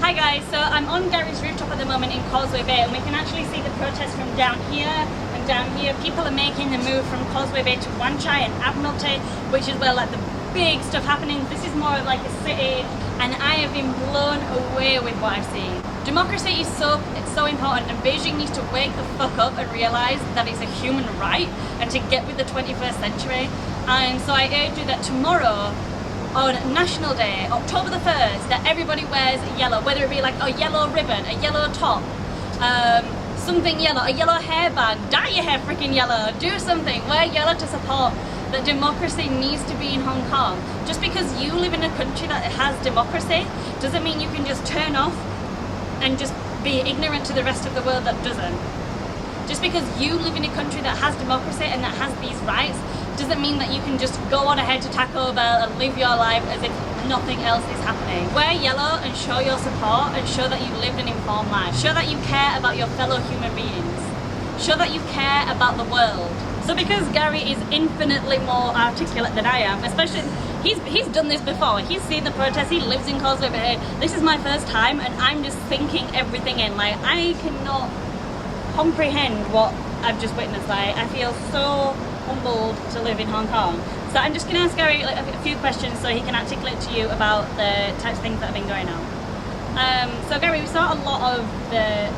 Hi guys, so I'm on Gary's rooftop at the moment in Causeway Bay, and we can actually see the protest from down here and down here. People are making the move from Causeway Bay to Wanchai and Admiralty, which is where like the big stuff happening. This is more like a city, and I have been blown away with what I've seen. Democracy is so important, and Beijing needs to wake the fuck up and realise that it's a human right and to get with the 21st century. And so I urge you that tomorrow, on National Day, October the 1st, that everybody wears yellow, whether it be like a yellow ribbon, a yellow top, something yellow, a yellow hairband, dye your hair freaking yellow, do something, wear yellow to support that democracy needs to be in Hong Kong. Just because you live in a country that has democracy doesn't mean you can just turn off and just be ignorant to the rest of the world that doesn't. Just because you live in a country that has democracy and that has these rights doesn't mean that you can just go on ahead to Taco Bell and live your life as if nothing else is happening. Wear yellow and show your support and show that you lived an informed life. Show that you care about your fellow human beings. Show that you care about the world. So because Gary is infinitely more articulate than I am, especially, he's done this before, he's seen the protests, he lives in Causeway Bay, this is my first time and I'm just thinking everything in. Like, I cannot comprehend what I've just witnessed. Like, I feel so humbled to live in Hong Kong. So I'm just going to ask Gary like a few questions so he can articulate to you about the types of things that have been going on. So Gary, we saw a lot of the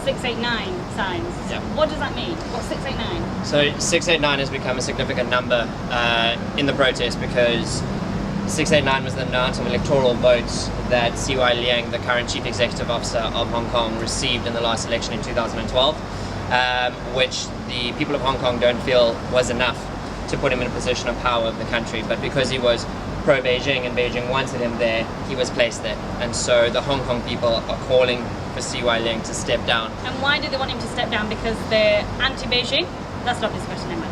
689 signs. Yeah. What does that mean? What's 689? So 689 has become a significant number in the protest because 689 was the amount of electoral votes that CY Leung, the current Chief Executive Officer of Hong Kong, received in the last election in 2012, which the people of Hong Kong don't feel was enough to put him in a position of power of the country. But because he was pro-Beijing and Beijing wanted him there, he was placed there. And so the Hong Kong people are calling for CY Leung to step down. And why do they want him to step down? Because they're anti-Beijing? That's not this question, am I?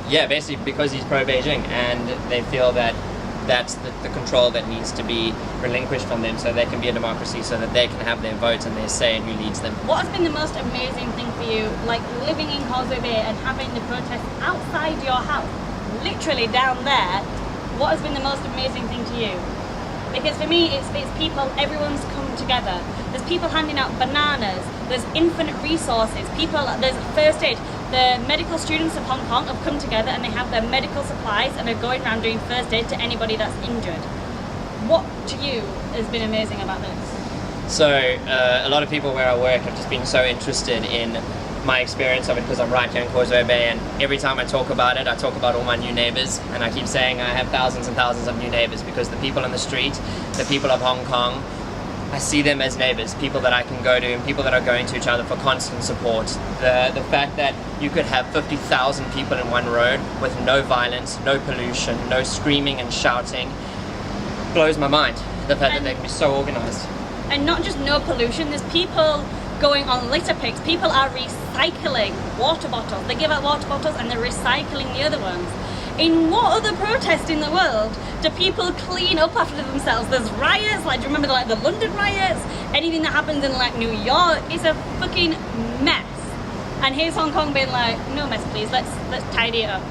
Yeah, basically because he's pro-Beijing and they feel that that's the control that needs to be relinquished from them so they can be a democracy, so that they can have their votes and their say in who leads them. What has been the most amazing thing for you, like living in Causeway Bay and having the protest outside your house, literally down there? What has been the most amazing thing to you? Because for me, it's people, everyone's come together. There's people handing out bananas, there's infinite resources, there's first aid. The medical students of Hong Kong have come together and they have their medical supplies and are going around doing first aid to anybody that's injured. What to you has been amazing about this? So a lot of people where I work have just been so interested in my experience of it because I'm right here in Causeway Bay, and every time I talk about it, I talk about all my new neighbors, and I keep saying I have thousands and thousands of new neighbors because the people on the street, the people of Hong Kong, I see them as neighbors, people that I can go to and people that are going to each other for constant support. The fact that you could have 50,000 people in one road with no violence, no pollution, no screaming and shouting blows my mind. The fact that they can be so organized. And not just no pollution, there's people going on litter picks. People are recycling water bottles. They give out water bottles and they're recycling the other ones. In what other protest in the world do people clean up after themselves? There's riots, like do you remember like the London riots? Anything that happens in like New York is a fucking mess. And here's Hong Kong being like, no mess please, let's tidy it up.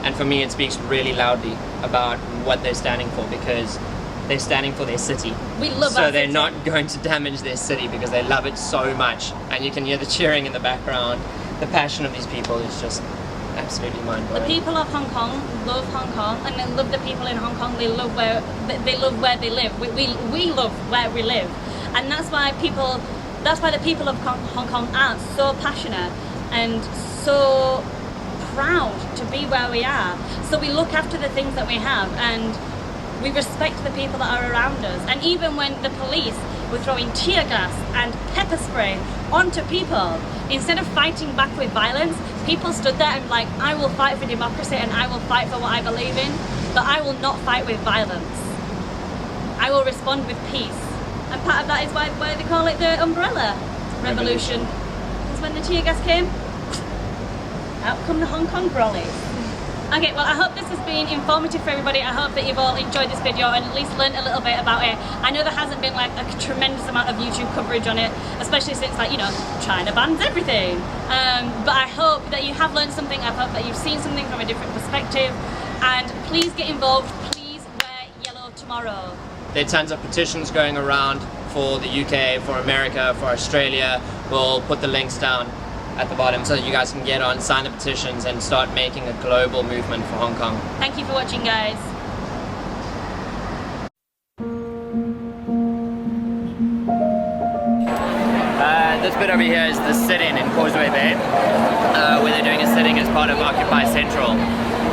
And for me it speaks really loudly about what they're standing for, because they're standing for their city. We love So our they're city. not going to damage their city because they love it so much. And you can hear the cheering in the background. The passion of these people is just absolutely mind-blowing. The people of Hong Kong love Hong Kong, and they love the people in Hong Kong. They love where they live. We love where we live, and that's why the people of Hong Kong are so passionate and so proud to be where we are. So we look after the things that we have, and we respect the people that are around us. And even when the police were throwing tear gas and pepper spray onto people, instead of fighting back with violence, people stood there and like, I will fight for democracy and I will fight for what I believe in, but I will not fight with violence. I will respond with peace. And part of that is why they call it the umbrella revolution. Because when the tear gas came, out come the Hong Kong brollies. Okay, well I hope this has been informative for everybody. I hope that you've all enjoyed this video and at least learned a little bit about it. I know there hasn't been like a tremendous amount of YouTube coverage on it, especially since like, you know, China bans everything. But I hope that you have learned something. I hope that you've seen something from a different perspective. And please get involved. Please wear yellow tomorrow. There are tons of petitions going around for the UK, for America, for Australia. We'll put the links down at the bottom so that you guys can get on, sign the petitions, and start making a global movement for Hong Kong. Thank you for watching, guys. This bit over here is the sit-in in Causeway Bay, where they're doing a sit-in as part of Occupy Central.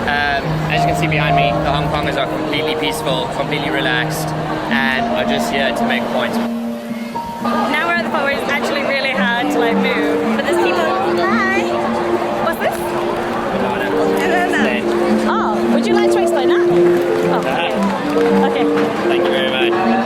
As you can see behind me, the Hong Kongers are completely peaceful, completely relaxed, and are just here to make a point. Now we're at the point where it's actually really hard to like move, but there's people. Hi. What's this? Banana. Oh, would you like to explain that? Oh, okay. Okay. Thank you very much.